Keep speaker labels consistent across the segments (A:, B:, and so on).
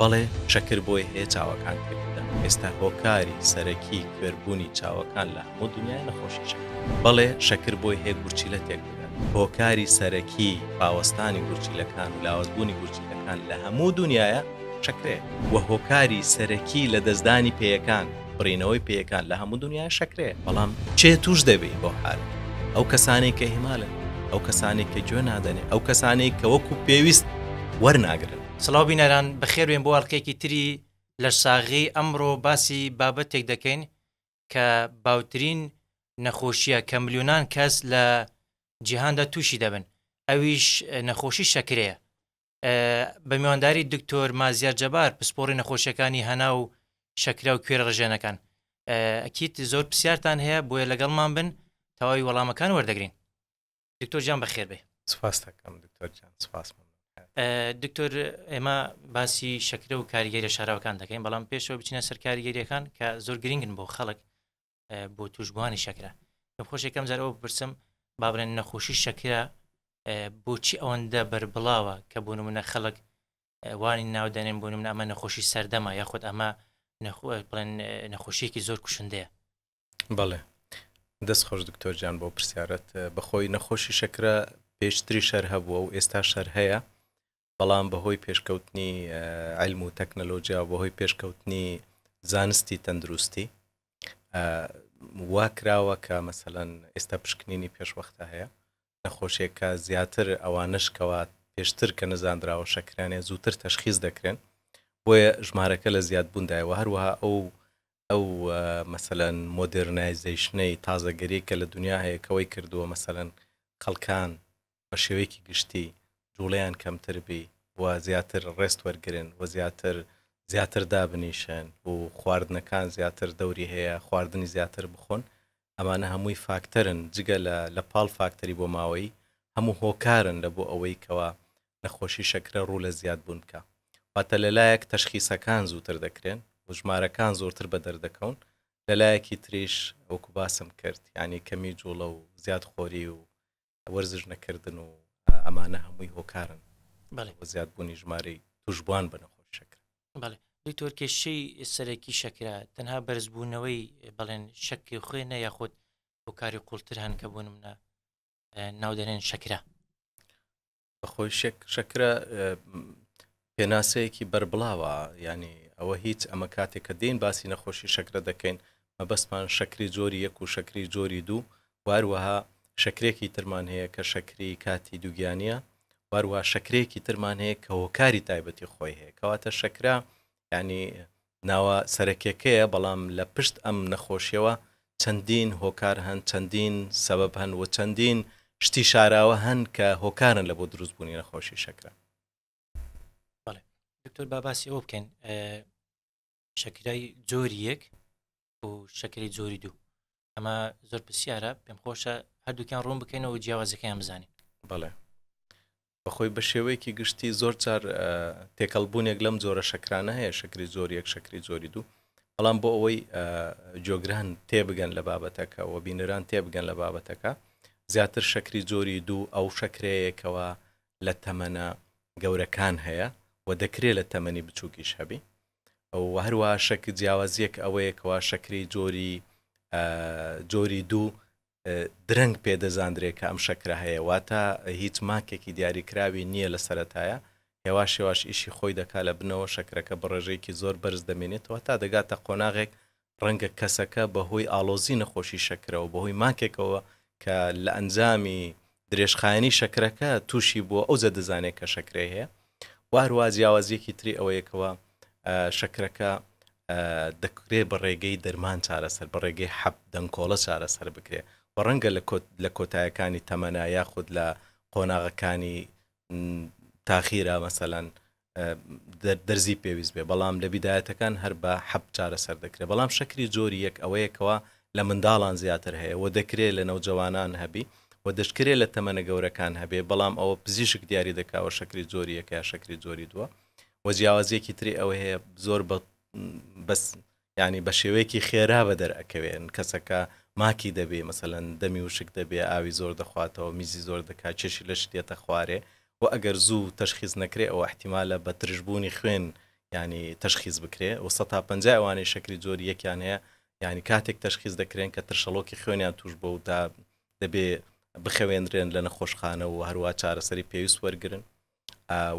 A: بەڵێ شەکر بۆی هەیە چاوەکان تێبدەن. ئێستا هۆکاری سەرەکی کوێربوونی چاوەکان لە هەموو دنیای نەخۆشی شەکر. بەڵێ شەکر بۆی هەیە گورچیلە تێک بدەن. هۆکاری سەرەکی پاوەستانی گورچیلەکان و لاوەزبوونی گورچیلەکان لە هەموو دنیاە شەکرێ و هۆکاری سەرەکی لە دەستدانی پێیەکان بڕینەوەی پێیەکان لە هەموو دنیای شەکرێ. بەڵام چێ توش دەبێت بۆ حال ئەو کەسانێک کە هیمالن، ئەو کەسانێک کە گوێ نادەنێ، ئەو کەسانێک کە وەکو پێویست وەرناگرن.
B: سڵاو بینەران بەخێر بێن بۆ ئەڵلقەیەکی تری لە ساغی ئەمڕۆ باسی بابەتێک دەکەین کە باوترین نەخۆشیە کە ملیۆنان کەس لە جیهاندا تووشی دەبن، ئەویش نەخۆشی شەکرەیە. بە میوانداری دکتۆر مازیار جەبار پسپۆڕی نەخۆشیەکانی هەنا و شەکرە و کوێرە ڕژێنەکان ئەکیت زۆر پرسیارتان هەیە بۆیە لەگەڵمان بن تەواوی وەڵامەکان وەردەگرین. دکتۆر جان بەخێر بێ.
A: سپاس دەکەم دکتۆر جان. سپاس.
B: دکتۆر ئێمە باسی شەکرە و کاریگەری شاراوەکان دەکەین، بەڵام پێشەوە بچینە سەر کاریگەریەکان کە زۆر گرنگن بۆ خەڵک بۆ توشبوانی شەکرە. پێم خۆش یەکەم جار ئەوە بپرسم با بڵێن نەخۆشی شەکرە بۆچی ئەوەندە بەربڵاوە کە بۆ نمونە خەڵک وانی ناودەنێن بۆ نمونە ئەمە نەخۆشی سەردەمە یاخود ئەمە بڵێن نەخۆشیەکی زۆر کوشندەیە.
A: بەڵێ دەست خۆش دکتۆر جان بۆ پرسیارەت. بەخۆی نەخۆشی شەکرە پێشتری شەر هەبووە و ئێستا شەر هەیە، بەڵام بەهۆی پێشکەوتنی علم و تەکنەلۆژیا و بەهۆی پێشکەوتنی زانستی تەندروستی وا کراوە کە مەسەلەن ئێستا پشکنینی پێشوەختە هەیە، نەخۆشیەکە زیاتر ئەوانش کەوا پێشتر کە نەزاندراوە شەکرانێ زووتر تەشخیص دەکرێن، بۆیە ژمارەکە لە زیادبووندایەوە. هەروەها ئەو مەسەلەن مۆدرنایزیشنەی تازەگەری کە لە دنیا هەیە کەوەی کردووە مەسەلەن خەڵکان بە شێوەیەکی گشتی جوڵیان کەمتر بی و زیاتر ڕێست وەرگرن و زیاتر دابنیشن و خواردنەکان زیاتر دەوری هەیە، خواردنی زیاتر بخۆن، ئەمانە هەمووی فاکتەرن جگە لە پاڵ فاکتەری بۆ ماوەی هەموو هۆکارن لە بۆ ئەوەی کەوا نەخۆشی شەکرە ڕوو لە زیادبوون بکە. واتە لەلایەک تەشخیسەکان زووتر دەکرێن و ژمارەکان زۆرتر بە دەردەکەون، لەلایەکی تریش وەکو باسم کرد یعنی کەمی جوڵە و زیاد خۆری و وەرزش نەکردن و ئەمانە هەمووی هۆکارن بە زیادبوونی ژمارەی توشبوان بە نەخۆشی شەکرە.
B: بەڵێ دکتۆر کێشەی سەرەکی شەکرە تەنها بەرزبوونەوەی بەڵێن شەکی خوێنە یاخود هۆکاری قوڵتر هەن کە بۆ نمونە ناودەنێن شەکرە.
A: بەخۆی شەکرە پێناسەیەکی بەربڵاوە، ینی ئەوە هیچ ئەمە کاتێک کە دێن باسی نەخۆشی شەکرە دەکەین مەبەستمان شەکری جۆری یەک و شەکری جۆری دوو، واروەها شەکرێکی ترمان هەیە کە شەکری کاتی دووگیانیە، واروها شەکرێکی ترمان هەیە کە هۆکاری تایبەتی خۆی هەیە، کەواتە شەکرا ینی ناوە سەرەکیەکەیە، بەڵام لە پشت ئەم نەخۆشیەوە چەندین هۆکار هەن، چەندین سەبەب هەن و چەندین شتی شاراوە هەن کە هۆکارن لە بۆ دروستبوونی نەخۆشی شەکرە.
B: بەڵێ دکتۆر باسی ئەوە بکەین شەکرای جۆری یەک و شەکری جۆری دوو، ئەمە زۆر پرسیارە، پێم خۆشە هەردووکیان ڕوون بکەینەوە جیاوازەکەیان بزانین.
A: بەڵێ بەخۆی بە شێوەیەکی گشتی زۆر جار تێکەڵبوونێک لەم جۆرە شەکرانە هەیە، شەکری جۆری یەک شەکری جۆری دوو، بەڵام بۆ ئەوەی جۆگران تێبگەن لە بابەتەکە و بینەران تێبگەن لە بابەتەکە، زیاتر شەکری جۆری دوو ئەو شەکرەیەکەوە لە تەمەنە گەورەکان هەیە و دەکرێت لە تەمەنی بچووکیش هەبی، و هەروەها شەک جیاوازیەک ئەوەیەکەوە شەکری جۆری دوو درەنگ پێدەزاندرێت کە ئەم شەکرە هەیە، واتە هیچ ماکێکی دیاریکراوی نییە لە سەرەتایە، هێواش ئیشی خۆی دەکا لە بنەوە شەکرەکە بە ڕێژەیەکی زۆر بەرز دەمێنێتەوە تا دەگاتە قۆناغێک ڕەنگە کەسەکە بەهۆی ئاڵۆزی نەخۆشی شەکرەوە بەهۆی ماکێکەوە کە لە ئەنجامی درێژخایەنی شەکرەکە تووشی بۆ ئەو زەدەزانێت کە شەکرەی هەیە. وارووا جیاوازیەکی تری ئەوەیەکەوە شەکرەکە دەکرێت بە ڕێگەی دەرمان چارەسەر، بە ڕێگەی حەب دەنگکۆڵە چارەسەر بکرێت، بە ڕەنگە لە کۆتایەکانی تەمەنا یاخود لە قۆناغەکانی تاخیرە مەسەلەن دەرزی پێویست بێ، بەڵام لە بیدایەتەکان هەر بە حەب چارەسەر دەکرێت. بەڵام شەکری جۆری یەک ئەوەیەکەوە لە منداڵان زیاتر هەیە و دەکرێت لە نەوجەوانان هەبی و دەشکرێت لە تەمەنە گەورەکان هەبێ، بەڵام ئەوە پزیشک دیاری دەکاوە شەکری جۆری یەک یا شەکری جۆری دووە. و جیاوازیەکی تری ئەوە هەیە زۆر بەس ینی بە شێوەیەکی خێرا بە دەرئەکەوێن، کەسەکە ماکی دەبێ مەسەلەن دەمی وشک دەبێ، ئاوی زۆر دەخواتەوە، میزی زۆر دەکات، چێشی لە شتێتە خوارێ و ئەگەر زوو تەشخیص نەکرێ ئەوە احتیمالە بە ترشبوونی خوێن ینی تەشخیص بکرێ و 150 ئەوانەی شەکری جۆری یەکیان هەیە ینی کاتێک تەشخیص دەکرێن کە ترشەڵۆکی خوێنیان توش بۆ و دا دەبێ بخەوێنرێن لە نەخۆشخانە و هەروە چارەسەری پێویست وەرگرن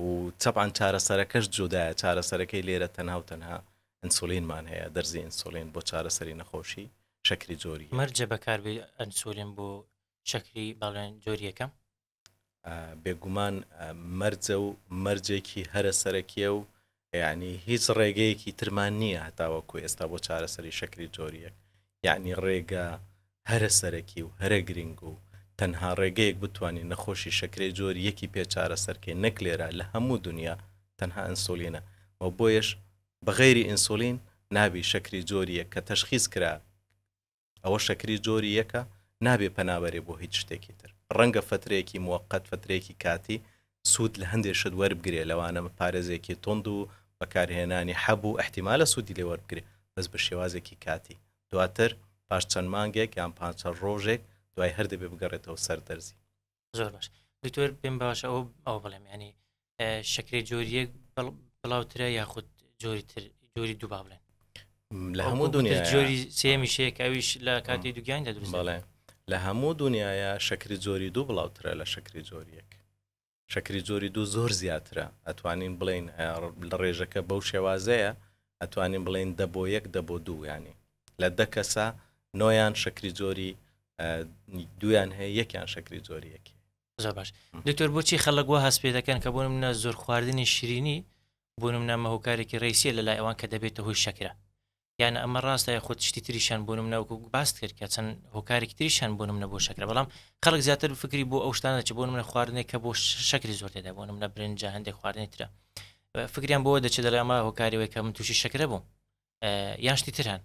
A: و طبعاً چارەسەرەکەش جودایە چارەسەرەکەی لێرە تەنها و تەنها ئەنسولینمان هەیە دەرزی ئەنسولین بۆ چارەسەری نەخۆشی شەکری جۆری
B: مەرجە بەکاربێ ئەنسولین بۆ شەکری باڵێن جۆری یەکەم
A: بێگومان مەرجە و مەرجێکی هەرە سەرەکیە و یعنی هیچ ڕێگەیەکی ترمان نییە هەتاوەکو ئێستا بۆ چارەسەری شەکری جۆریەک یعنی ڕێگە هەرە سەرەکی و هەرە گرنگ و تەنها ڕێگەیەک بتوانین نەخۆشی شەکرێ جۆری یەکی پێ چارەسەرکێ نەک لێرە لە هەموو دنیا تەنها ئەنسولینە و بۆیش بەغێری ئینسولین نابی شەکری جۆریە کە تەشخیص کرا ئەوە شەکری جۆری یەکە نابێ پەنابەرێ بۆ هیچ شتێکی تر ڕەنگە فترەیەکی موقت فترەیەکی کاتی سوود لە هەندێک شت وەربگرێ لەوانە پارێزێکی تۆند و بەکارهێنانی حەبوو احتیمالە سوودی لێ وەربگرێ بەس بە شێوازێکی کاتی دواتر پاش چەند مانگێک یان پانچەند ڕۆژێک دوای هەر دەبێ بگەڕێتەوە سەر دەرزی
B: زۆر باش دکتۆر پێم باشە ئەو بڵێم ینی شەکری جۆری یەک بڵاوترە یاخود جۆری دوو با بڵێن
A: لە هەموو دنیا
B: جۆری سێمی شەیەک ئەویش لە کاتی دوگیاندا دروست
A: بەڵێ لە هەموو دنیاە شەکری جۆری دوو بڵاوترە لە شەکری جۆری یەک شەکری جۆری دوو زۆر زیاترە ئەتوانین بڵین لە ڕێژەکە بەو شێوازەیە ئەتوانین بڵین دە بۆ یەک دە بۆ دوو ینی لە دە کەسە نۆیان شەکری جۆری دویان هەیە یەکیان شەکری جۆری یەکی
B: زۆر باش دکتۆر بۆچی خەڵک وە هەست پێ دەکەن کە بۆ منە زۆر خواردنی شیرینی بۆ منە مەهۆکارێکی ڕیسیە لە لای ئەوان کە دەبێتە هۆی شەکرە یان ئەمە ڕاستە خۆت شتی تریشان بۆ منەوەکو باست کرد کە چەند هۆکارێکی تریشان بۆ منە بۆ شەکرە بەڵام خەڵک زیاتر فکری بۆ ئەو شتانە چ بۆ منە خواردنێک کە بۆ شەکری زۆر تێدا بۆ منە برنجە هەندێک خواردنی ترە فکریان بۆ دەچێت دەڵێ ئەمە هۆکاریەوەی کە من تووشی شەکرە بووم یان شتی تران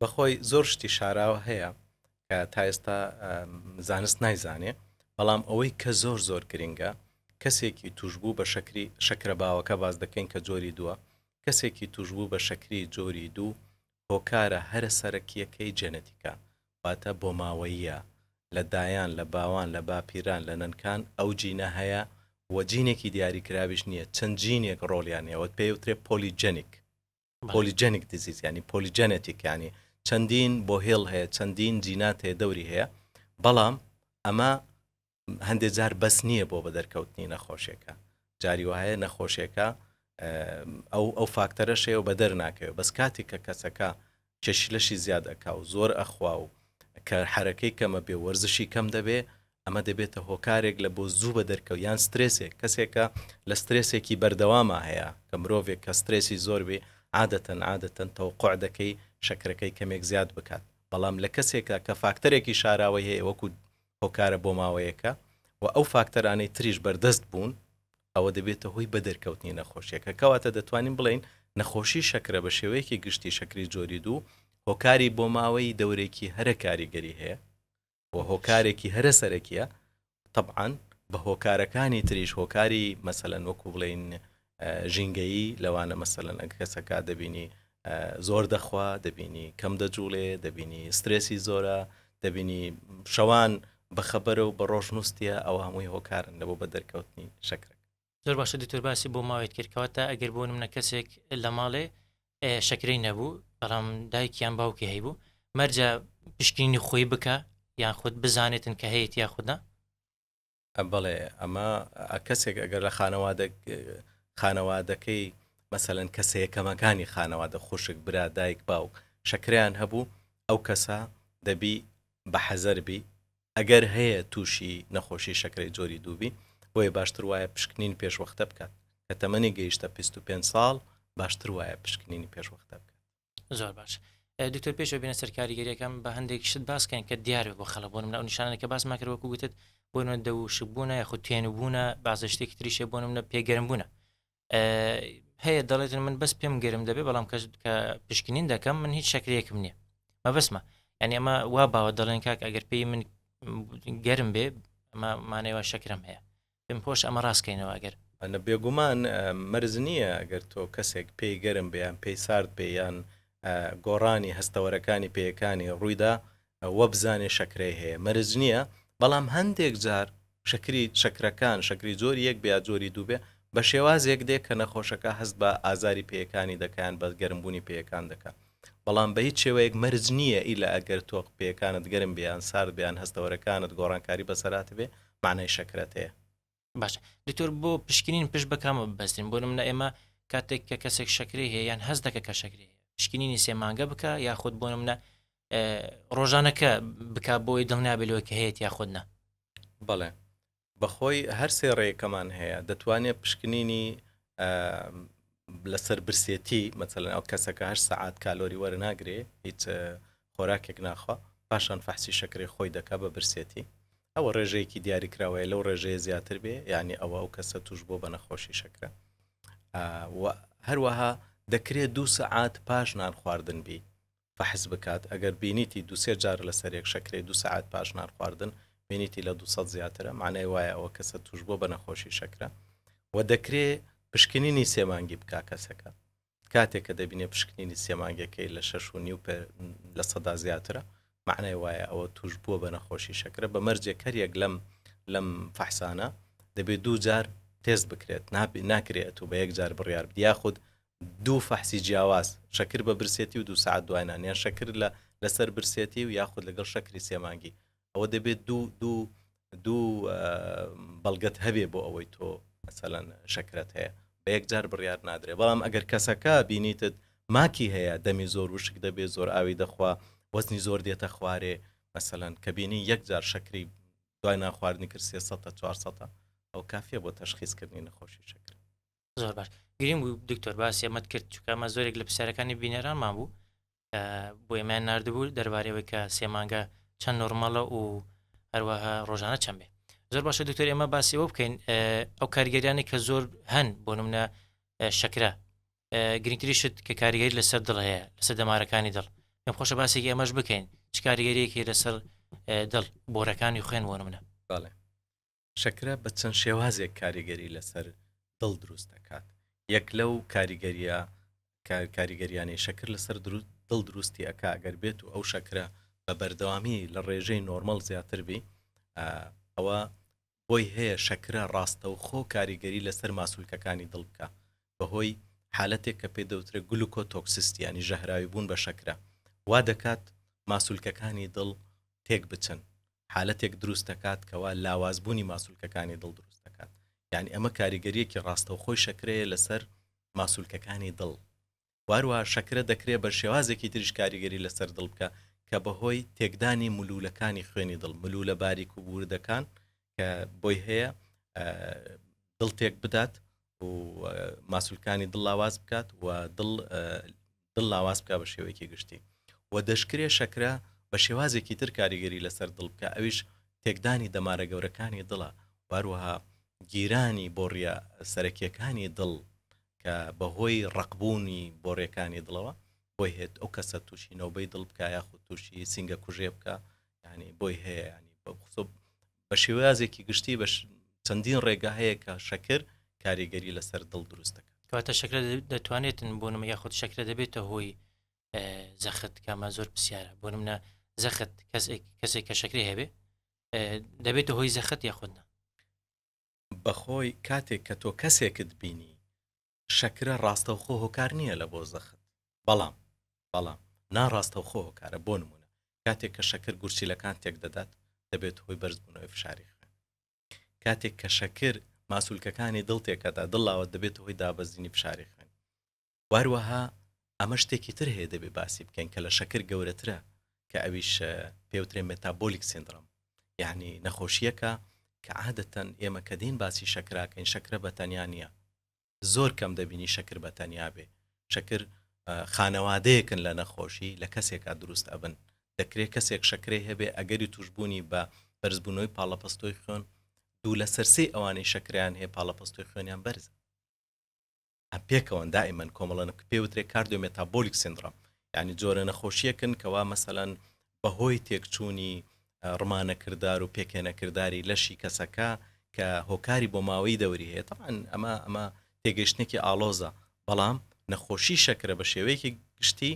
A: بەخۆی زۆر شتی شاراوە هەیە کە تا ئێستا زانست نایزانێ بەڵام ئەوەی کە زۆر زۆر گرنگە کەسێکی توشبوو بە شەکرە باوەکە باز دەکەین کە جۆری دووە کەسێکی توشبوو بە شەکری جۆری دوو هۆکارە هەرە سەرەکیەکەی جەنەتیکە واتە بۆ ماوەیە لە دایان لە باوان لە باپیران لە نەنکان ئەو جینە هەیە وەجینێکی دیاریکراویش نییە چەند جینێک ڕۆڵیانەوە پێوترێ پۆلیجەنیک دیزیز ینی پۆلیجەنێتیک ینی چەندین بۆ هێڵ هەیە چەندین جینات هەیە دەوری هەیە بەڵام ئەمە هەندێک جار بەس نییە بۆ بە دەرکەوتنی نەخۆشیەکە جاری وایە نەخۆشیەکە ئەو فاکتەرە شێ و بە دەرناکەوێت بەس کاتی کە کەسەکە کێشلەشی زیاد ئەکا و زۆر ئەخوا و کە حرەکەی کەمە بێ وەرزشی کەم دەبێ ئەمە دەبێتە هۆکارێک لە بۆ زوو بە دەرکەوت یان سترێسێک کەسێکە لە سترێسێکی بەردەوامە هەیە کە مرۆڤێک کە سترێسی زۆر بێ عادەتەن تەوقع دەکەی شەکرەکەی کەمێک زیاد بکات بەڵام لە کەسێکە کە فاکتەرێکی شاراوی هەیە وەکو هۆکارە بۆ ماوەیەکە و ئەو فاکتەرانەی تریش بەردەست بوون ئەوە دەبێتە هۆی بەدەرکەوتنی نەخۆشیەکە کەواتە دەتوانین بڵین نەخۆشی شەکرە بە شێوەیەکی گشتی شەکری جۆری دوو هۆکاری بۆ ماوەی دەورێکی هەرە کاریگەری هەیە و هۆکارێکی هەرە سەرەکیە طبعاً بە هۆکارەکانی تریش هۆکاری مەسەلەن وەکو بڵین ژینگەیی لەوانە مەسەلەن کەسەکە دەبینی زۆر دەخوا دەبینی کەم دەجوڵێ دەبینی سترێسی زۆرە دەبینی شەوان بەخەبەرە و بە ڕۆژ نووسە ئەو هەمووی هۆکارن لەبوو بە دەرکەوتنی شەکرە
B: زۆر باشە دکتۆر باسی بۆ ماوەیت کردکەواتە ئەگەر بۆ منە کەسێک لە ماڵێ شەکرەی نەبوو بەڵام دایکیان باوکی هەیبوو مەرجە پشکنینی خۆی بکە یان خودت بزانێتن کە هەیەت یا خوددا
A: بەڵێ ئەمە کەسێک ئەگەر لە خانەوادەکەی مەسەلەن کەسەیەکەمەکانی خانەوادە خوشک برا دایک باوک شەکریان هەبوو ئەو کەسە دەبی بە حەزەربی ئەگەر هەیە تووشی نەخۆشی شەکرەی جۆری دووبی بۆیە باشتر وایە پشکنین پێشوەختە بکات کە تەمەنی گەیشتە 25 ساڵ باشتر وایە پشکنینی پێشوەختە بکات
B: زۆر باش دکتۆر پێشەوە بینە سەر کاریگەریەکەم بە هەندێک شت باسکەین کە دیارە بۆ خەڵک بۆ منە ئەو نیشانانە کە باس ماکردوەکو گوتت بۆ منە دەوشبوونە یاخود توێنبوونە بازە شتێکی تریشە بۆ منە پێگەرم بوونە هەیە دەڵێتن من بەس پێم گەرم دەبێ بەڵام کە پشکنین دەکەم من هیچ شەکرەیەکم نییە مەبەسمە ینی ئەمە وا باوە دەڵێن کاک ئەگەر پێی من گەرم بێ ئەمە مانەوە شەکرم هەیە پێم خۆش ئەمە ڕاستکەینەوە ئەگەر
A: ئەنە بێگومان مەرز نییە ئەگەر تۆ کەسێک پێی گەرم بێیان پێی سارد پێیان گۆڕانی هەستەوەرەکانی پێیەکانی ڕوویدا وە بزانێ شەکرەی هەیە مەرز نییە بەڵام هەندێک جار شەکرەکان شەکری جۆری یەک بیا جۆری دوو بێ بە شێوازێک دێ کە نەخۆشەکە هەست بە ئازاری پێیەکانی دەکەیان بە گەرمبوونی پێیەکان دەکات بەڵام بە هیچ شێوەیەک مەرج نییە ئیلا ئەگەر تۆق پێیەکانت گەرم بیان سارد بیان هەستەوەرەکانت گۆڕانکاری بەسەرات بێ معنای شەکرەت هەیە.
B: باش دکتۆر بۆ پشکنین پشت بەکامە بەستین بۆ منە ئێمە کاتێک کە کەسێک شەکری هەیە یان هەست دەکە کە شەکری هەیە پشکنینی سێمانگە بکە یاخود بۆ منە ڕۆژانەکە بکە بۆی دڵنیابێتەوە کە هەیە یاخودنا.
A: بەڵێ بەخۆی هەر سێ ڕێیەکەمان هەیە دەتوانێت پشکنینی لەسەر برسێتی مەچەلەن ئەو کەسەکە 8 سەعات کالۆری وەرناگرێ هیچ خۆراکێک ناخوا پاشان فەحسی شەکری خۆی دەکا بە برسێتی ئەوە ڕێژەیەکی دیاریکراوەیە لەو ڕێژەیە زیاتر بێ یعنی ئەو کەسە توش بۆ بە نەخۆشی شەکرە هەروەها دەکرێت 2 سەعات پاش نان خواردن بی فەحس بکات ئەگەر بینیتی 2-3 جار لەسەر یەک شەکرەی 2 سەعات پاش نان خواردن بینیتی لە 200 زیاترە معنای وایە ئەوە کەسە توش بۆ بە نەخۆشی شەکرە و دەکرێت پشکنینی سێمانگی بکا کەسەکە کاتێک کە دەبینێ پشکنینی سێمانگەکەی لە 6.5% زیاترە معنای وایە ئەوە توش بووە بە نەخۆشی شەکرە بە مەرجێک هەریەک لەم فەحسانە دەبێت 2 جار تێست بکرێت ناکرێت و بە 1 جار بڕیار بدە یاخود 2 فەحسی جیاواز شەکر بە برسێتی و 2 سەعات دوایانیان یان شەکر لەسەر برسێتی و یاخود لەگەڵ شەکری سێمانگی ئەوە دەبێت دوو بەڵگەت هەبێ بۆ ئەوەی تۆ مەسەلەن شەکرەت هەیە بە 1 جار بڕیار نادرێ بەڵام ئەگەر کەسەکە بینیتت ماکی هەیە دەمی زۆر وشک دەبێت زۆر ئاوی دەخوا وەزنی زۆر دێتە خوارێ مەسەلەن کە بینی 1 جار شەکری دوای ناخواردنی کرد 300-400 ئەو کافیە بۆ تەشخیصکردنی نەخۆشی شەکر.
B: زۆر باش گرنگ بوو دکتۆر باسی ئەمەت کرد چکەمە زۆرێک لە پرسیارەکانی بینەرانمان بوو بۆ ئێمان نردبوو دەربارەوەی کە سێمانگە چەند نۆرمەڵە و هەروەها ڕۆژانە چەند بێ. زۆر باشە دکتۆر ئێمە باسیەوە بکەین ئەو کاریگەریانی کە زۆر هەن بۆ نمونە شەکرە گرنگتری شت کە کاریگەری لەسەر دڵ هەیە لەسەر دەمارەکانی دڵ پێم خۆشە باسێکی ئەمەش بکەین چ کاریگەریەکی لەسەر دڵ بۆرەکانی خوێن بۆ نمونە.
A: بەڵێ شەکرە بە چەند شێوازێک کاریگەری لەسەر دڵ دروست دەکات یەک لەو کاریگەریانی شەکر لەسەر دڵ دروستی ئەکا ئەگەر بێت و ئەو شەکرە بە بەردەوامی لە ڕێژەی نۆرمەڵ زیاتر بی ئەوە بۆی هەیە شەکرە ڕاستە و خۆ کاریگەری لەسەر ماسوولکەکانی دڵ بکە بەهۆی حالەتێک کە پێ دەوترێ گلوکۆتۆکسیستیانی ژەهراوی بوون بە شەکرە وا دەکات ماسوولکەکانی دڵ تێک بچن حالەتێک دروست دەکات کەوا لاوازبوونی ماسوولکەکانی دڵ دروست دەکات یعنی ئەمە کاریگەریەکی ڕاستە و خۆی شەکرەیە لەسەر ماسوولکەکانی دڵ واروها شەکرە دەکرێت بە شێوازێکی تریش کاریگەری لەسەر دڵ بکە کە بەهۆی تێکدانی ملولەکانی خوێنی دڵ ملولە باریک و بوردەکان کە بۆی هەیە دڵ تێک بدات و ماسوولکانی دڵ لاواز بکات و دڵ لاواز بکە بە شێوەیەکی گشتی و دەشکرێ شەکرە بە شێوازێکی تر کاریگەری لەسەر دڵ بکە ئەویش تێکدانی دەمارە گەورەکانی دڵە واروها گیرانی بۆڕیە سەرەکیەکانی دڵ کە بەهۆی ڕقبوونی بۆڕیەکانی دڵەوە بۆی هێت ئەو کەسە تووشی نەوبەی دڵ بکە یاخود تووشی سینگە کوژێ بکە ینی بۆی هەیە ینی بە شێوازێکی گشتی بە چەندین ڕێگە هەیە کە شەکر کاریگەری لەسەر دڵ دروست دەکات.
B: کەواتە شەکرە دەتوانێتن بۆ نمە یاخود شەکرە دەبێتە هۆی زەخت کامە زۆر پرسیارە بۆ نمونە زەخت کەسێک کە شەکری هەبێ دەبێتە هۆی زەخت یاخودنا
A: بەخۆی کاتێک کە تۆ کەسێکت بینی شەکرە ڕاستە و خۆ هۆکار نییە لە بۆ زەخت بەڵام ناڕاستە و خۆ هۆکارە بۆ نمونە کاتێک کە شەکر گورچیلەکان تێک دەدات دەبێت هۆی بەرزبوونەوەی فشاری خوێن کاتێک کە شەکر ماسوولکەکانی دڵ تێکەدا دڵاوە دەبێت هۆی دابەزینی فشاری خوێن واروەها ئەمە شتێکی تر هەیە دەبێ باسی بکەین کە لە شەکر گەورەترە کە ئەویش پێوترێ مێتابۆلیک سیندرۆم یعنی نەخۆشیەکە کە عادەتەن ئێمە کە دین باسی شەکراکەین شەکرە بەتەنیا نییە زۆر کەم دەبینی شەکر بەتەنیا بێ شەکر خانەوادەیەکن لە نەخۆشی لە کەسێکا دروست ئەبن دەکرێت کەسێک شەکرەی هەبێ ئەگەری توشبوونی بە بەرزبوونەوەی پاڵەپەستۆی خوێن دوو لە سەرسەی ئەوانەی شەکریان هەیە پاڵەپەستۆی خوێنیان بەرز پێکەوەن دائیمەن کۆمەڵەنە پێوترێ کاردیۆمێتابۆلیک سیندرۆم یعنی جۆرە نەخۆشیەکن کەوا مەسەلەن بەهۆی تێکچوونی ڕمانەکردار و پێکێنەکرداری لەشی کەسەکە کە هۆکاری بۆ ماوەی دەوری هەیە طبعاً ئەمە تێگەشتێکی ئالۆزە بەڵام نەخۆشی شەکرە بە شێوەیەکی گشتی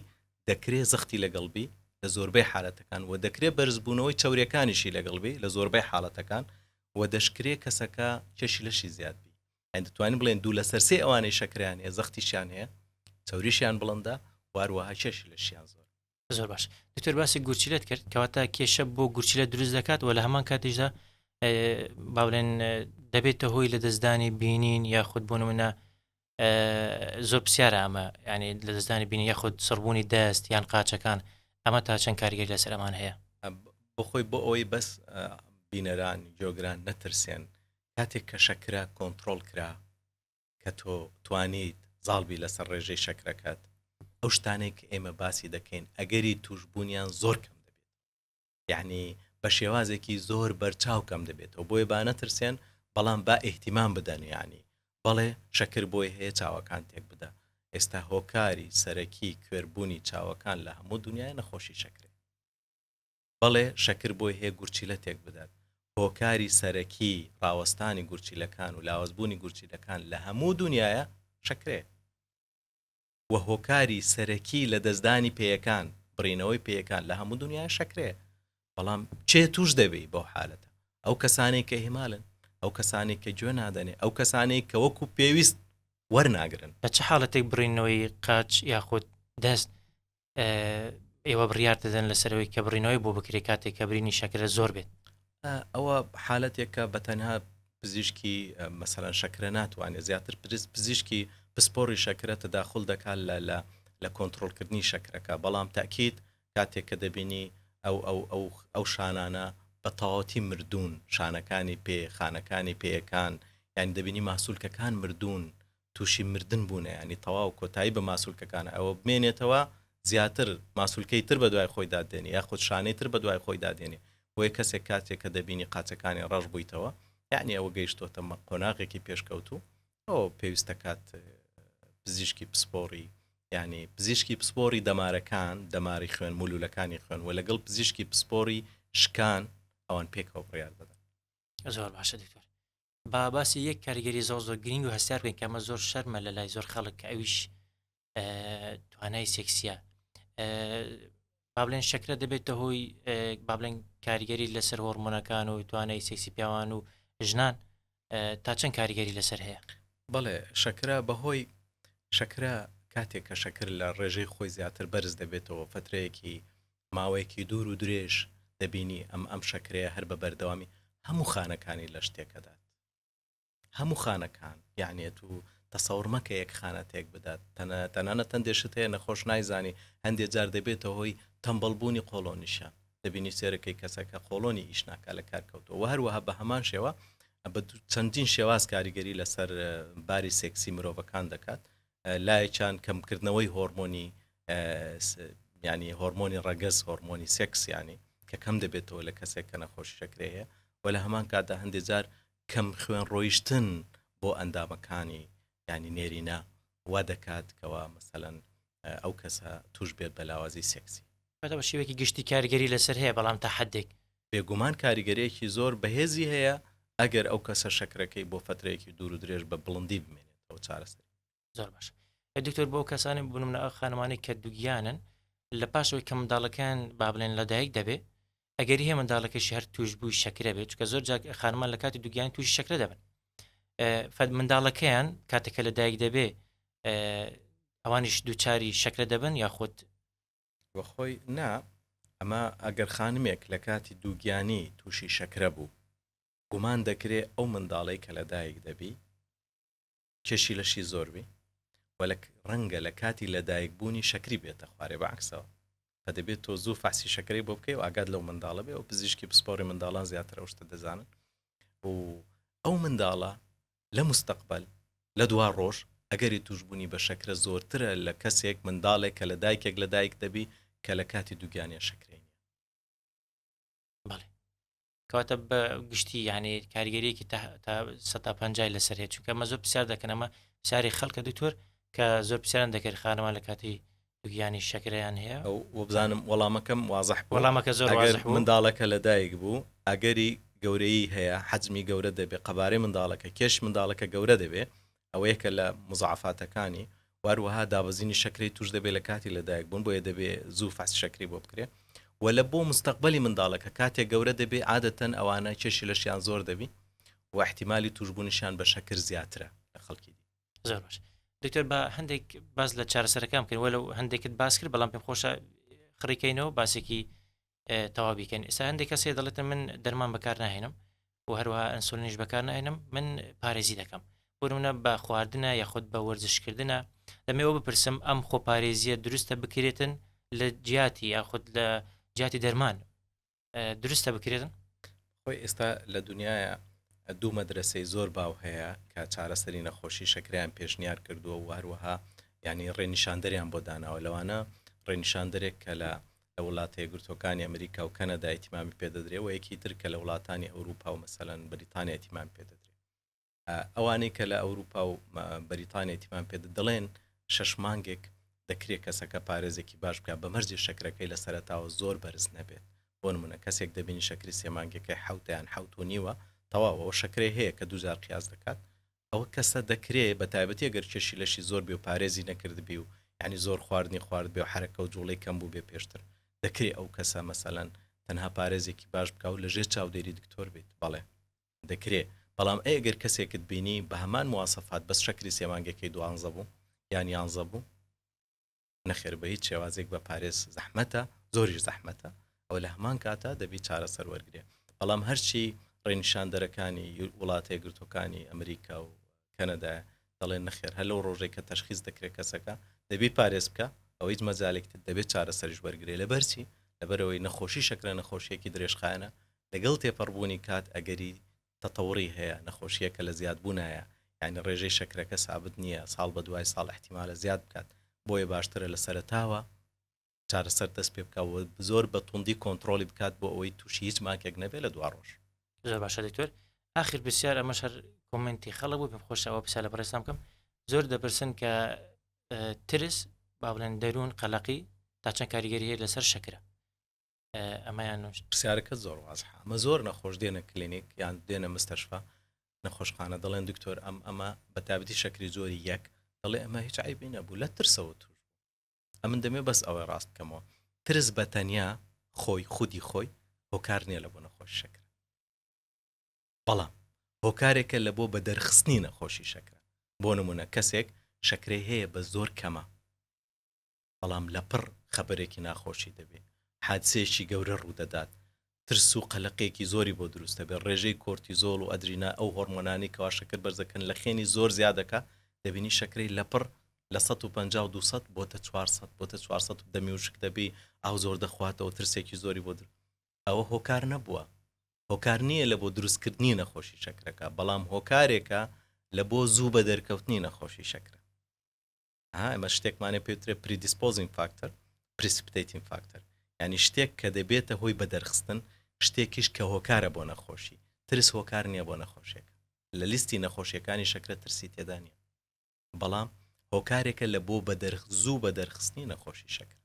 A: دەکرێت زەختی لەگەڵبی لە زۆربەی حالەتەکان و دەکرێت بەرزبوونەوەی چاوریەکانیشی لەگەڵبی لە زۆربەی حالەتەکان و دەشکرێت کەسەکە کێشی لەشی زیاد بی ئەین دەتوانین بڵێن دوو لە سەرسێ ئەوانەی شەکریان هەیە زەختیشیان هەیە چاوریشیان بڵندە واروەها کێشی لە شیان
B: زۆر باش دکتۆر باسی گورچیلەت کرد کەواتە کێشە بۆ گورچیلە دروست دەکات و لە هەمان کاتیشدا باڵێن دەبێتە هۆی لە دەستدانی بینین یا خودت بۆ نمونە زۆر پرسیارە ئەمە ینی لە دەستدانی بینی یاخود سڕبوونی دەست یان قاچەکان ئەمە تا چەند کاریگەری لەسەر ئەمان هەیە
A: بخۆی بۆ ئەوەی بەس بینەران جۆگران نەترسێن کاتێک کە شەکرە کۆنتترۆل کرا کە تۆ توانیت زاڵبی لەسەر ڕێژەی شەکرەکەت ئەو شتانێک ئێمە باسی دەکەین ئەگەری توشببوونیان زۆر کەم دەبێت یعنی بە شێوازێکی زۆر بەرچاو کەم دەبێتەوە بۆیە با نەترسێن بەڵام با ئیحتیمام بدەن ینی بەڵێ شەکر بۆی هەیە چاوەکان تێک بدە ئێستا هۆکاری سەرەکی کوێربوونی چاوەکان لە هەموو دنیای نەخۆشی شەکرێ بەڵێ شەکر بۆی هەیە گورچیلە تێک بدات هۆکاری سەرەکی ڕاوەستانی گورچیلەکان و لاوەزبوونی گورچیلەکان لە هەموو دنیاە شەکرێ و هۆکاری سەرەکی لە دەستدانی پێیەکان بڕینەوەی پێیەکان لە هەموو دنیای شەکرێ بەڵام چێ توش دەبێت بۆ حالەتە ئەو کەسانێک کە هیمالن ئەو کەسانێک کە گوێ نادەنێ ئەو کەسانێک کە وەکو پێویست وەرناگرن
B: بە چه حاڵەتێک بڕینەوەی قاچ یاخود دەست ئێوە بڕیار دەدەن لەسەرەوەی کە بڕینەوەی بۆ بکرێ کاتێک کە برینی شەکرە زۆر بێت
A: ئەوە حالەتێکە بە تەنها پزیشکی مەسەلەن شەکرە ناتوانێت زیاتر پزیشکی پسپۆڕی شەکرە تەداخل دەکات لە کۆنتترۆلکردنی شەکرەکە بەڵام تاکید کاتێک کە دەبینی ئەو شانانە بە تەواوەتی مردوون شانەکانی پێ خانەکانی پێیەکان یعنی دەبینی ماسوولکەکان مردوون تووشی مردن بوونە ینی تەواو کۆتایی بە ماسوولکەکانە ئەوە بمێنێتەوە زیاتر ماسوولکەی تر بە دوای خۆی دادێنێ یاخود شانەی تر بە دوای خۆی دادێنێ بۆیە کەسێک کاتێک کە دەبینی قاچەکانی ڕەش بوویتەوە یعنی ئەوە گەیشتۆتە قۆناغێکی پێشکەوتو ئەو پێویستە کات پزیشکی پسپۆڕی یعنی پزیشکی پسپۆڕی دەمارەکان دەماری خوێن مولولەکانی خوێن و لەگەڵ پزیشکی پسپۆڕی شکان ئەوان پێکەوە بڕیار بدەن
B: زۆر باشە دکتۆر با باسی یەک کاریگەری زۆر گرنگ و هەستار بکەین کە ئەمە زۆر شەرمە لە لای زۆر خەڵک کە ئەویش توانای سێکسیە بابلێن شەکرە دەبێتە هۆی بابلێن کاریگەری لەسەر هۆرمۆنەکان و توانای سێکسی پیاوان و ژنان تا چەند کاریگەری لەسەر هەیە
A: بەڵێ شەکرە بەهۆی شەکرە کاتێک کە شەکر لە ڕێژەی خۆی زیاتر بەرز دەبێتەوە فترەیەکی ماوەیەکی دوور و درێژ دەبینی ئەم شەکرەیە هەر بە بەردەوامی هەموو خانەکانی لە شتێکەدات هەموو خانەکان یعنیێت و تەسەور مەکە یەک خانە تێک بدات تەنانەت هەندێشت هەیە نەخۆش نایزانی هەندێک جار دەبێتەوە هۆی تەمبەڵبوونی قۆڵۆنیشە دەبینی سێرەکەی کەسەکە قۆڵۆنی ئیش ناکە لە کارکەوتەوە و هەروەها بە هەمان شێوە بە چەندین شێواز کاریگەری لەسەر باری سێکسی مرۆڤەکان دەکات لایەکیان کەمکردنەوەی هۆرمۆنی ینی هۆرمۆنی ڕەگەز هۆرمۆنی سێکس ینی کە کەم دەبێتەوە لە کەسێک کە نەخۆشی شەکرێ هەیە و لە هەمان کاتدا هەندێک جار کەم خوێن ڕۆیشتن بۆ ئەندامەکانی ینی نێرینە وا دەکات کەوا مەسەلەن ئەو کەسە توش بێت بە لاوازی سێکسی
B: بە شێوەیەکی گشتی کاریگەری لەسەر هەیە بەڵام تا حدێک
A: بێگومان کاریگەریەکی زۆر بەهێزی هەیە ئەگەر ئەو کەسە شەکرەکەی بۆ فترەیەکی دوور و درێژ بە بڵندی بمێنێتەوە چارەسەر
B: زۆر باش دکتۆر بۆ کەسانی بوونمە ئەو خانمانی کە دوگیانن لە پاشەوەی کە منداڵەکان با بڵێن لەدایک دەبێ ئەگەری هەیە منداڵەکەشی هەر توش بووی شەکرە بێت چکە زۆر جا خانمان لە کاتی دوگیان تووشی شەکرە دەبن منداڵەکەیان کاتێکە لەدایک دەبێ ئەوانیش دووچاری شەکرە دەبن یاخود
A: وەخۆی نا ئەمە ئەگەر خانمێک لە کاتی دووگیانی تووشی شەکرە بوو گومان دەکرێت ئەو منداڵی کە لەدایک دەبی کێشی لەشی زۆربی و ڕەنگە لە کاتی لەدایک بوونی شەکری بێتە خوارێ بەعکسەوە دەبێت تۆ زوو فاسی شەکری بۆ بکەی و ئاگات لەو منداڵە بێ و پزیشکی پسپۆڕی منداڵان زیاتر ئەو شتە دەزانن و ئەو منداڵە لە مستەقبل لە دوا ڕۆژ ئەگەری توشببوونی بە شەکرە زۆرترە لە کەسێک منداڵێک کە لە دایکێک لە دایک دەبی کە لە کاتی دووگیانە شەکرێنی
B: بەڵێ کەواتە بە گشتی یعنی کاریگەریەکی تا 150 لەسەر هەیە چونکە ئەمە زۆر پرسیار دەکەن ئەمە پرسیاری خەڵکە دکتۆر کە زۆر پرسیاران دەکرد خانمان لە کاتی دوگیانی شەکرەیان هەیە
A: و بزانم وەڵامەکەم وازح
B: وەڵامەکە زۆر واضح بوو
A: منداڵەکە لە دایک بوو ئەگەری گەورەی هەیە حەجمی گەورە دەبێت قەبارەی منداڵەکە کێش منداڵەکە گەورە دەبێت ئەوە یەکە لە مزعفاتەکانی واروەها دابەزینی شەکری توش دەبێت لە کاتی لەدایک بوون بۆیە دەبێت زوو فاس شەکری بۆ بکرێت و لە بۆ مستەقبلی منداڵەکە کاتێک گەورە دەبێت عادەتەن ئەوانە کێشی لەشیان زۆر دەبی و احتیمالی توشببوونیشان بە شەکر زیاترە خەڵکی دی.
B: زۆر باش دکتۆر بە هەندێک باز لە چارەسەرەکان بکەین وەلو هەندێکت باس کرد بەڵام پێم خۆشە خڕیکەینەوە باسێکی تەواویکەین. ئێستا هەندێک کەسێ دەڵێتن من دەرمان بەکار ناهێنم و هەروەها ئەنسولینیش بەکار ناهێنم، من پارێزی دەکەم، بۆنمونە بە خواردنە یاخود بە وەرزشکردنە. دەمەوە بپرسم ئەم خۆپارێزیە دروستە بکرێتن لە جیاتی یاخود لە جیاتی دەرمان دروستە بکرێتن؟
A: خۆی ئێستا لە دنیاە دوو مەدرسەی زۆر باو هەیە کە چارەسەری نەخۆشی شەکریان پێشنیار کردووە و هەروەها ینی ڕێنیشاندەریان بۆ داناوە. لەوانە ڕێنیشاندەرێک کە لە وڵاتە یەکگرتوەکانی ئەمریکا و کەنەدا ئیتیمامی پێدەدرێت و یەکی تر کە لە وڵاتانی ئەوروپا و مەسەلەن بریتانیا ئیتیمام پێدەدرێت. ئەوانەی کە لە ئەوروپا و بریتانیا ئیتیمام پێدە دەڵێن 6 مانگێک دەکرێت کەسەکە پارێزێکی باش بکات بە مەرجی شەکرەکەی لە سەرەتاوە زۆر بەرز نەبێت. بۆ نمونە کەسێک دەبینی شەکری 3 مانگەکەی 7 تەواوەوە شەکرێ هەیە کە 2000 قیاس دەکات. ئەوە کەسە دەکرێت بە تایبەتی ئەگەر کێشی لەشی زۆر بێ و پارێزی نەکردبی و ینی زۆر خواردنی خوارد بێ و حرەکە و جوڵەی کەم بوو بێ پێشتر دەکرێت ئەو کەسە مەسەلەن تەنها پارێزێکی باش بکە و لەژێر چاودێری دکتۆر بێت. بەڵێ دەکرێت، بەڵام ئەگەر کەسێکت بینی بە هەمان مواسەفات بەس شەکری 3 مانگەکەی 12 بوو یان 11 بوو نەخێر بە هیچ شێوازێک بە پارێز زەحمەتە، زۆریش زەحمەتە، ئەو لە هەمان کاتە دەبی چارەسەر وەرگێ. بەڵام هەرچی ڕێنیشاندەرەکانی وڵاتە یەکگرتوەکانی ئەمریکا و کەنەدا دەڵێن نەخێر هەر لەو ڕۆژێک کە تەشخیص دەکرێت کەسەکە دەبی پارێز بکە، ئەو هیچ مەجالێکتر دەبێت چارەسەریش وەرگێ. لەبەرچی لەبەرەوەی نەخۆشی شەکرە نەخۆشیەکی درێژخایەنە لەگەڵ تێپەڕبوونی کات ئەگەری تەتەوڕی هەیە، نەخۆشیەکە لە زیادبوونایە، یعنی ڕێژەی شەکرەکە سابت نییە، ساڵ بە دوای ساڵ احتیمالە زیاد بکات، بۆیە باشترە لە سەرەتاوە چارەسەر دەست پێ بکەوە زۆر بە توندی کۆنتترۆلی بکات بۆ ئەوەی تووشی هیچ ماکێک نەبێت لە دوا ڕۆژ.
B: زۆر باشە دکتۆر. آخر بسیار ئەمەش هەر کۆمنتی خەڵک بوو، پێم خۆشەوە پرسیار لە بەڕێستان بکەم. زۆر دەپرسن کە ترس با بڵێن دەروون قەلەقی تا چەند کاریگەری هەیە لەسەر شەکرە، ئەمەیان نوشت
A: پرسیارەکە زۆر وازحە. ئەمە زۆر نەخۆش دێنە کلینیک یان دێنە مستەشفا نەخۆشخانە دەڵێن دکتۆر ئەمە بە تایبەتی شەکری زۆری یەک دەڵێ ئەمە هیچ عیبی نەبوو لە ترسەوە توش. ئەمن دەمێ بەس ئەوە ڕاست بکەمەوە، ترس بە تەنیا خۆی خودی خۆی هۆکار نییە لە بۆ نەخۆشی شەکرە، بەڵام هۆکارێکە لە بۆ بە دەرخستنی نەخۆشی شەکرە. بۆ نمونە کەسێک شەکرەی هەیە بە زۆر کەمە، بەڵام لە پڕ خەبەرێکی ناخۆشی دەبێت، حادسەیەکی گەورە ڕوودەدات، ترس و قەلەقێکی زۆری بۆ دروستە بێت، ڕێژەی کۆرتیزۆڵ و ئەدرینا ئەو هۆرمۆنانی کەوا شەکر بەرزەکەن لە خێنی زۆر زیادەکە، دەبینی شەکرەی لە پڕ لە 150 و 200 بۆتە 400 بۆتە 400 دەمی وشک دەبی، ئاو زۆر دەخواتەوە، ترسێکی زۆری بۆ در. ئەوە هۆکار نەبووە، هۆکار نییە لە بۆ دروستکردنی نەخۆشی شەکرەکە، بەڵام هۆکارێکە لە بۆ زوو بە دەرکەوتنی نەخۆشی شەکرە. ئەمە شتێکمانێ پێوترێ پریدیسپۆزینگ فاکتەر، پریسپیتیتینگ فاکتەر، ینی شتێک کە دەبێتە هۆی بە دەرخستن، شتێکیش کە هۆکارە بۆ نەخۆشی. ترس هۆکار نییە بۆ نەخۆشیەکە، لە لیستی نەخۆشیەکانی شەکرە ترسی تێدا نیە، بەڵام هۆکارێکە لە بۆ زوو بە دەرخستنی نەخۆشی شەکر.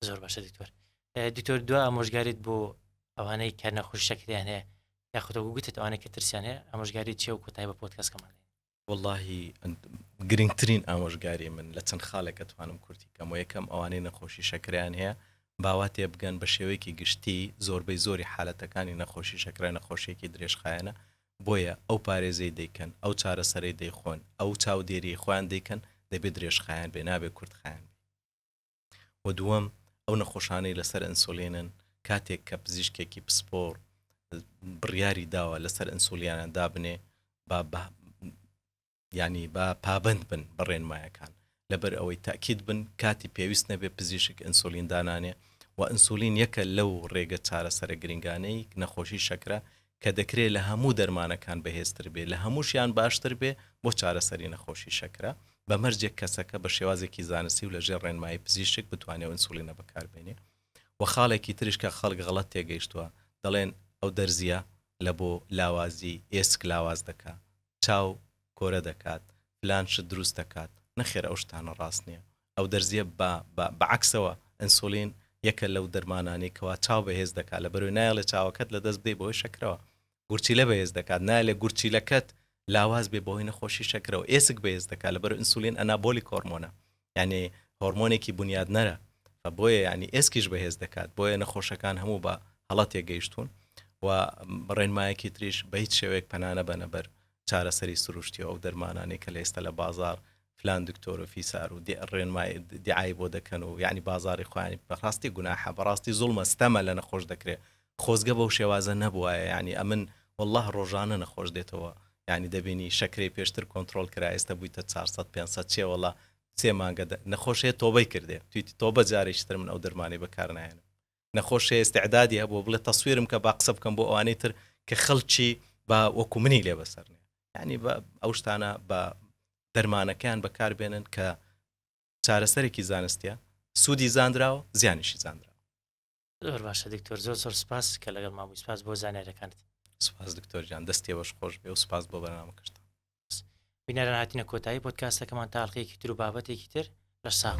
B: زۆر باشە دکتۆر. دکتۆر دو ئامۆژگاریت بۆ ئەوانەی کە نەخۆشی شەکریان هەیە یاخودە گوتت ئەوانەی کە ترسیان هەیە ئامۆژگاری چێ و کۆتایی بە پۆدکاستکەمان؟
A: واللهی گرنگترین ئامۆژگاری من لە چەند خاڵێکە توانم کورتی کەم و یەکەم ئەوانەی نەخۆشی شەکریان هەیە باواتێ بگەن بە شێوەیەکی گشتی زۆربەی زۆری حالەتەکانی نەخۆشی شەکرە نەخۆشیێکی درێژخایەنە، بۆیە ئەو پارێزەی دەیکەن، ئەو چارەسەرەی دەیخۆن، ئەو چاودێری خۆیان دەیکەن دەبێت درێژخایەن بێ، نابێت کورتخایەن بێ. و دووەم ئەو نەخۆشانەی لەسەر ئەنسولینن کاتێک کە پزیشکێکی پسپۆر بڕیاری داوە لەسەر ئەنسولیانە دابنێ ینی با پابند بن بەڕێنمایەکان، لەبەر ئەوەی تاکید بن کاتی پێویست نەبێ پزیشک ئەنسولین دانانێ و ئەنسولین یەکە لەو ڕێگە چارەسەرە گرنگانەی نەخۆشی شەکرە کە دەکرێت لە هەموو دەرمانەکان بەهێزتر بێ، لە هەمووشیان باشتر بێ بۆ چارەسەری نەخۆشی شەکرە، بە مەرجێک کەسەکە بە شێوازێکی زانستی و لەژێر ڕێنمایی پزیشک بتوانێت ئەنسولینە بەکاربێنێ. و خاڵێکی تریش کە خەڵک غەڵەت تێگەیشتووە دەڵێن ئەو دەرزیە لە بۆ لاوازی ئێسک لاواز دەکات، چاو کۆرە دەکات، فلان شت دروست دەکات، نەخێر ئەو شتانە ڕاست نییە. ئەو دەرزیە بەعکسەوە ئەنسولین یەکە لەو دەرمانانی کەوا چاو بەهێز دەکات، لەبەرەوەی نایڵێ چاوەکەت لە دەست بێ بۆی شەکرەوە، گورچیلە بەهێز دەکات، نایڵێ گورچیلەکەت لاواز بێ بۆی نەخۆشی شەکرەوە، ئێسک بەهێز دەکات، لەبەرەوەی ئەنسولین ئەنابۆلیک هۆرمۆنە، یعنی هۆرمۆنێکی بنیادنەرە، بۆیە ینی ئێسکیش بەهێز دەکات، بۆیە نەخۆشەکان هەموو بە هەڵەت تێگەیشتون و ڕێنمایەکی تریش بە هیچ شێوەیەک پەنانە بەنەبەر چارەسەری سروشتیەوە ئەو دەرمانانەی کە لە ئێستا لە بازار فلان دکتۆر فیسار و ڕێنمای دیعای بۆ دەکەن و یعنی بازاری خۆیانی بەڕاستی گوناحە بەڕاستی زوڵمە ستەمە لە نەخۆش دەکرێت خۆزگە بەو شێوازە نەبووە یعنی ئەمن والله ڕۆژانە نەخۆش دێتەوە یعنی دەبینی شەکرەی پێشتر کۆنتترۆل کرا ئێستا بوویتە 400 500 چێ وڵا سێ مانگە نەخۆشەیە تۆبەی کردێ تویتی تۆ بە جارێکتر من ئەو دەرمانی بەکارنایەن نەخۆشێ استعدادی هەبوو بڵێ تەسویرم کە با قسە بکەم بۆ ئەوانەی تر کە خەڵکی بە وەکو منی لێ بەسەرنێ ینی ئەو شتانە بە دەرمانەکان بەکاربێنن کە چارەسەرێکی زانستیە سوودی زانراوە زیانیشی زانراوە.
B: زۆر باشە دکتۆر زۆر سپاس کە لەگەڵ مابووی سپاس بۆ زانایەکانت.
A: سپاس دکتۆرجان دەستی بەش خۆش بێ و سپاس بۆ بەرنامەکەشتە.
B: بینەران هاتینە کۆتایی پۆدکاستەکەمان تا ئەڵقەیەکی تر و بابەتێکی تر لە ساغ.